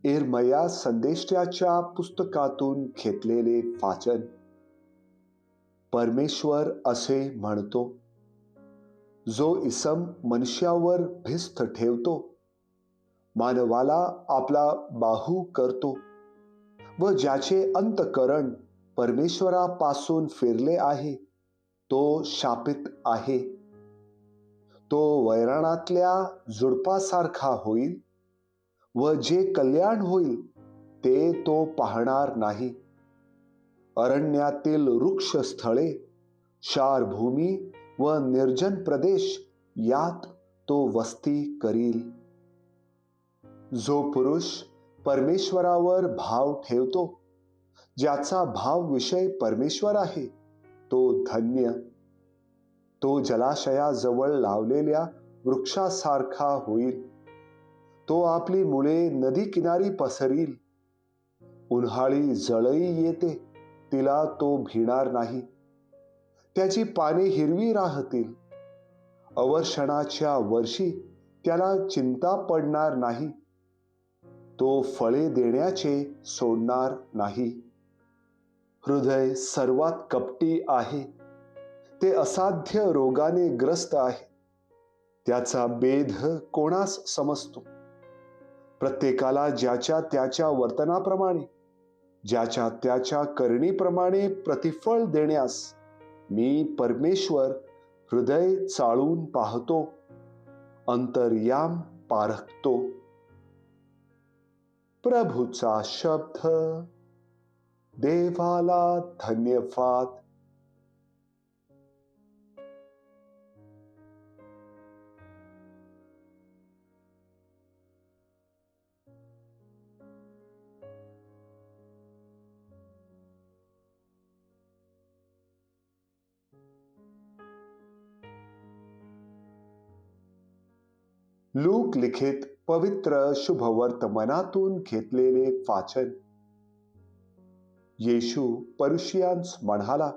एर्मया संदेष्ट्याच्या पुस्तकातून घेतलेले वाचन. परमेश्वर असे म्हणतो, जो इसम मनुष्यावर भिस्त ठेवतो, मानवाला आपला बाहू करतो व ज्याचे अंतकरण परमेश्वरापासून फिरले आहे, तो शापित आहे. तो वैराणातल्या झुडपासारखा होईल व जे कल्याण होईल ते तो पाहणार नाही. अरण्यातील वृक्षस्थळे, क्षार भूमी व निर्जन प्रदेश यात तो वस्ती करील. जो पुरुष परमेश्वरावर भाव ठेवतो, ज्याचा भाव विषय परमेश्वर आहे, तो धन्य. तो जलाशयाजवळ लावलेल्या वृक्षासारखा होईल. तो आपली मुळे नदी किनारी पसरील. उन्हाळी जळई येते, तिला तो भिणार नाही. त्याची पाने हिरवी राहतील. अवर्षणाच्या वर्षी त्याला चिंता पडणार नाही. तो फळे देण्याचे सोडणार नाही. हृदय सर्वात कपटी आहे, ते असाध्य रोगाने ग्रस्त आहे. त्याचा भेद कोणास समजतो? प्रत्येकाला ज्याच्या त्याच्या वर्तनाप्रमाणे, ज्याच्या त्याच्या करणीप्रमाणे प्रतिफळ देण्यास मी परमेश्वर हृदय चाळून पाहतो, अंतर्याम पारखतो. प्रभूचा शब्द. देवाला धन्यवाद. लूक लिखित पवित्र शुभवर्तमानातून घेतलेले वाचन. येशू परुषियांस म्हणाला,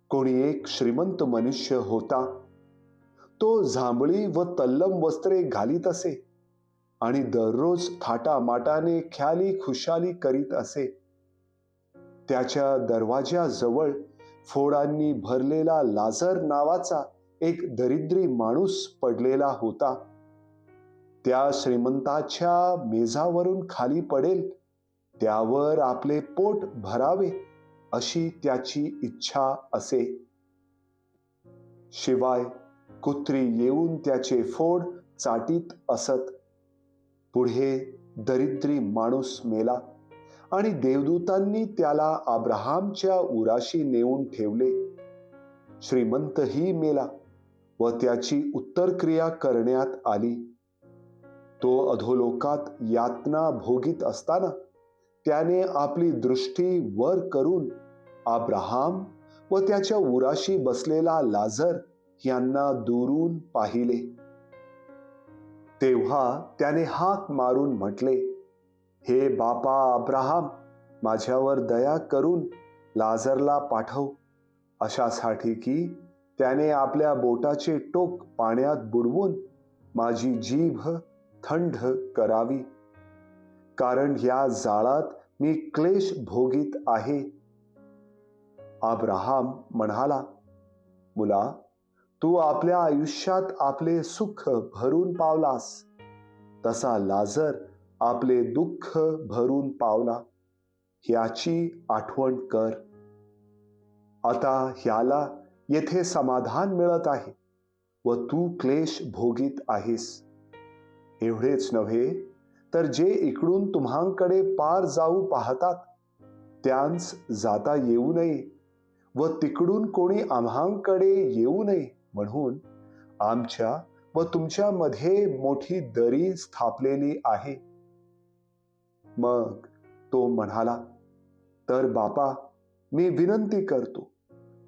कोणी एक श्रीमंत मनुष्य होता. तो जांभळी व तल्लम वस्त्रे घालीत असे आणि दररोज थाटामाटाने ख्याली खुशाली करीत असे. त्याच्या दरवाज्याजवळ फोडांनी भरलेला लाजर नावाचा एक दरिद्री माणूस पडलेला होता. त्या श्रीमंताच्या मेजावरून खाली पडेल, त्यावर आपले पोट भरावे अशी त्याची इच्छा असे. शिवाय कुत्री येऊन त्याचे फोड चाटीत असत. पुढे दरिद्री माणूस मेला आणि देवदूतांनी त्याला अब्राहामच्या उराशी नेऊन ठेवले. श्रीमंतही मेला व त्याची उत्तरक्रिया करण्यात आली. तो अधोलोकात यातना भोगीत असताना त्याने आपली दृष्टी वर करून अब्राहाम व त्याच्या उराशी बसलेला लाजर यांना दुरून पाहिले. तेव्हा त्याने हाक मारून म्हटले, हे बापा अब्राहाम, माझ्यावर दया करून लाजरला पाठव, अशासाठी की त्याने आपल्या बोटाचे टोक पाण्यात बुडवून माझी जीभ थंड करावी, कारण ह्या जाळात मी क्लेश भोगीत आहे. अब्राहाम म्हणाला, मुला, तू आपल्या आयुष्यात आपले सुख भरून पावलास, तसा लाजर आपले दुःख भरून पावला. ह्याची आठवण कर. आता ह्याला येथे समाधान मिळत आहे व तू क्लेश भोगीत आहेस. एवढेच नव्हे, तर जे इकडून तुम्हांकडे पार जाऊ पाहतात, त्यांस जाता येऊ नये व तिकडून कोणी आम्हांकडे येऊ नये म्हणून आमच्या व तुमच्या मध्ये मोठी दरी स्थापलेली आहे. मग तो म्हणाला, तर बापा, मी विनंती करतो,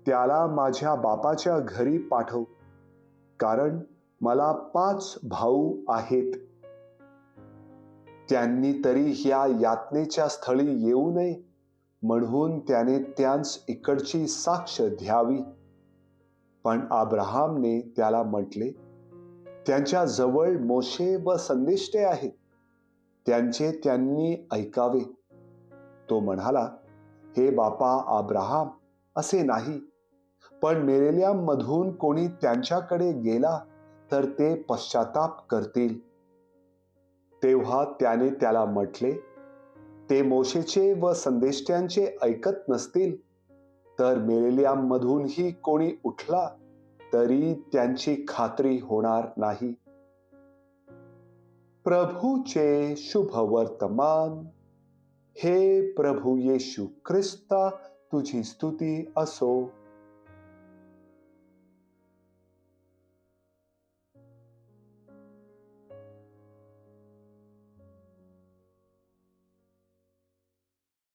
त्याला माझ्या बापाच्या घरी पाठव, कारण मला 5 भाऊ आहेत. त्यांनी तरी ह्या यातनेच्या स्थळी येऊ नये म्हणून त्याने त्यांस इकडची साक्ष द्यावी. पण अब्राहामने त्याला म्हटले, त्यांच्या जवळ मोशे व संदेष्टे आहेत, त्यांचे त्यांनी ऐकावे. तो म्हणाला, हे बापा अब्राहम, असे नाही, पण मेलेल्यांमधून कोणी त्यांच्याकडे गेला तर ते पश्चाताप करतील. तेव्हा त्याने त्याला म्हटले, ते मोशेचे व संदेष्ट्यांचे ऐकत नसतील तर मेलेल्यांमधूनही कोणी उठला तरी त्यांची खात्री होणार नाही. प्रभूचे शुभ वर्तमान. हे प्रभू येशू ख्रिस्ता, तुझी स्तुती असो.